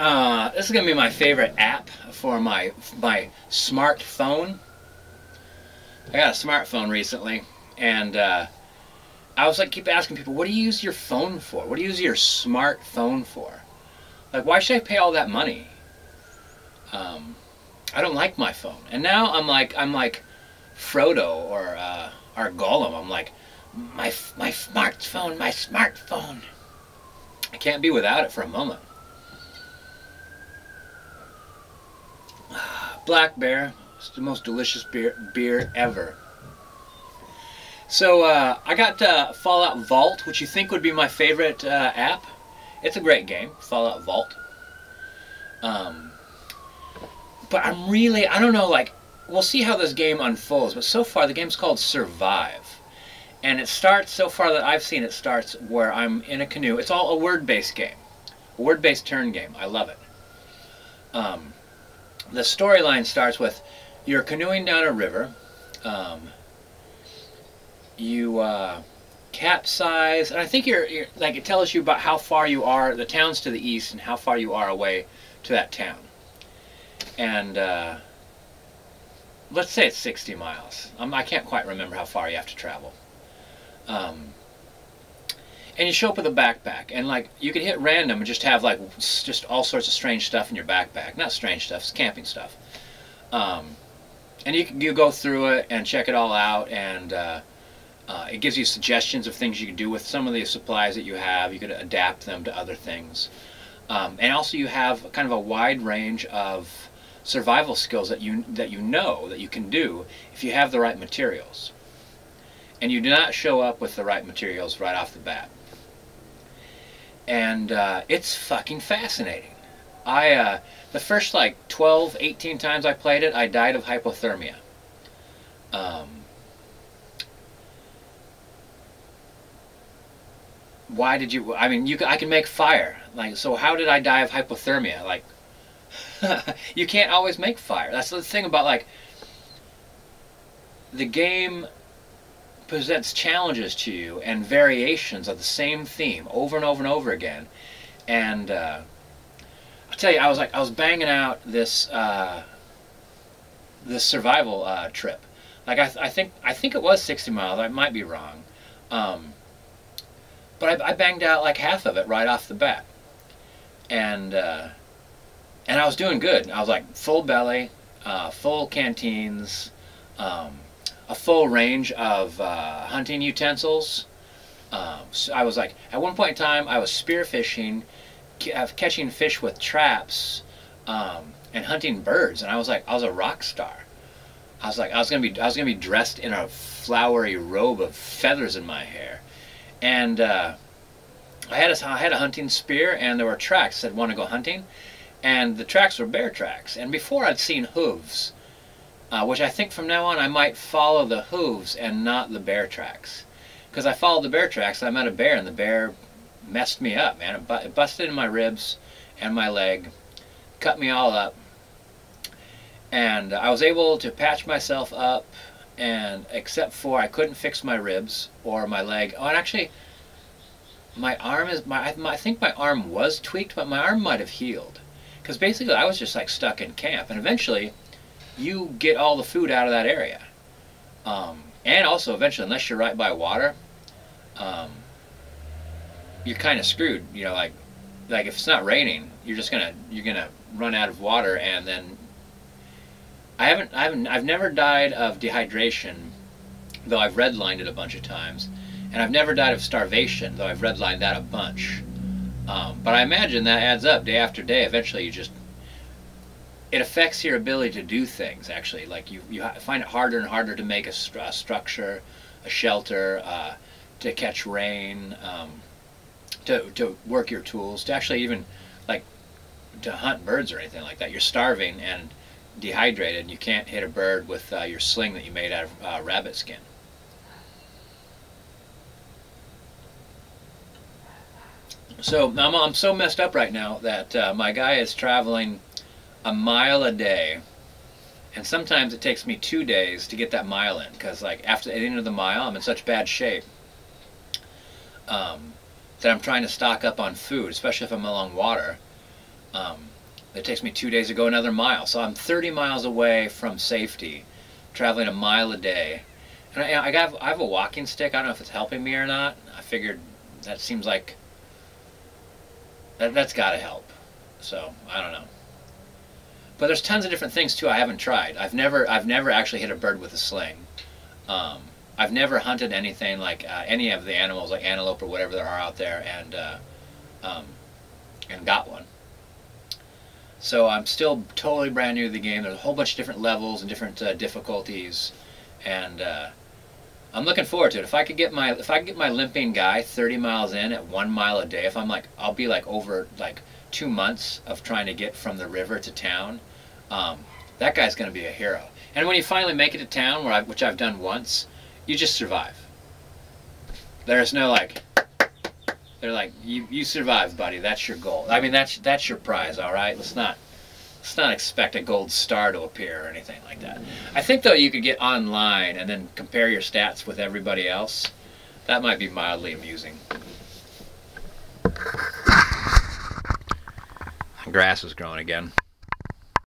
This is gonna be my favorite app for my smartphone. I got a smartphone recently, and I was like, keep asking people, what do you use your phone for? What do you use your smartphone for? Like, why should I pay all that money? I don't like my phone, and now I'm like Frodo or Gollum. I'm like, my smartphone, my smartphone. I can't be without it for a moment. Black Bear, it's the most delicious beer ever. So I got Fallout Vault, which you think would be my favorite app. It's a great game, Fallout Vault. But I don't know, like, we'll see how this game unfolds, but so far the game's called Survive. And it starts, so far that I've seen, it starts where I'm in a canoe. It's all a word-based game. A word-based turn game. I love it. The storyline starts with you're canoeing down a river. You capsize, and I think you're like, it tells you about how far you are. The town's to the east, and how far you are away to that town. And let's say it's 60 miles. I can't quite remember how far you have to travel. And you show up with a backpack, and like, you can hit random and just have like just all sorts of strange stuff in your backpack. Not strange stuff, it's camping stuff. And you go through it and check it all out, and it gives you suggestions of things you can do with some of the supplies that you have. You could adapt them to other things. And also you have kind of a wide range of survival skills that you know that you can do if you have the right materials. And you do not show up with the right materials right off the bat. And it's fucking fascinating. The first like 12, 18 times I played it, I died of hypothermia. Why did you? I mean, I can make fire. Like, so how did I die of hypothermia? Like, you can't always make fire. That's the thing about, like, the game presents challenges to you and variations of the same theme over and over and over again. And I'll tell you, I was banging out this this survival trip. Like, I think it was 60 miles. I might be wrong. But I banged out like half of it right off the bat, and I was doing good. I was like full belly, full canteens, a full range of hunting utensils. So I was like, at one point in time, I was spearfishing, catching fish with traps, and hunting birds, and I was like, I was a rock star. I was like, I was gonna be dressed in a flowery robe of feathers in my hair. And I had a hunting spear, and there were tracks that said want to go hunting, and the tracks were bear tracks. And before I'd seen hooves, which I think from now on I might follow the hooves and not the bear tracks, because I followed the bear tracks and I met a bear, and the bear messed me up, man. It busted in my ribs and my leg, cut me all up, and I was able to patch myself up. And except for I couldn't fix my ribs or my leg. Oh, and actually, my arm is I think my arm was tweaked, but my arm might have healed. Because basically, I was just like stuck in camp, and eventually, you get all the food out of that area. And also, eventually, unless you're right by water, you're kind of screwed. You know, like if it's not raining, you're gonna run out of water, and then. I've never died of dehydration, though I've redlined it a bunch of times, and I've never died of starvation, though I've redlined that a bunch. But I imagine that adds up day after day. Eventually, it affects your ability to do things. Actually, like you find it harder and harder to make a structure, a shelter, to catch rain, to work your tools, to actually even like to hunt birds or anything like that. You're starving and dehydrated, and you can't hit a bird with your sling that you made out of rabbit skin. So I'm so messed up right now that my guy is traveling a mile a day, and sometimes it takes me 2 days to get that mile in, because like after the end of the mile, I'm in such bad shape that I'm trying to stock up on food, especially if I'm along water. It takes me 2 days to go another mile. So I'm 30 miles away from safety, traveling a mile a day. And I have a walking stick. I don't know if it's helping me or not. I figured that seems like that's got to help. So I don't know. But there's tons of different things too I haven't tried. I've never actually hit a bird with a sling. I've never hunted anything like any of the animals like antelope or whatever there are out there and got one. So I'm still totally brand new to the game. There's a whole bunch of different levels and different difficulties, and I'm looking forward to it. If I could get my limping guy 30 miles in at 1 mile a day, I'll be like over like 2 months of trying to get from the river to town. That guy's going to be a hero. And when you finally make it to town, which I've done once, you just survive. There's no like, they're like, you survived, buddy. That's your goal. I mean, that's your prize. All right. Let's not expect a gold star to appear or anything like that. I think though you could get online and then compare your stats with everybody else. That might be mildly amusing. Grass is growing again.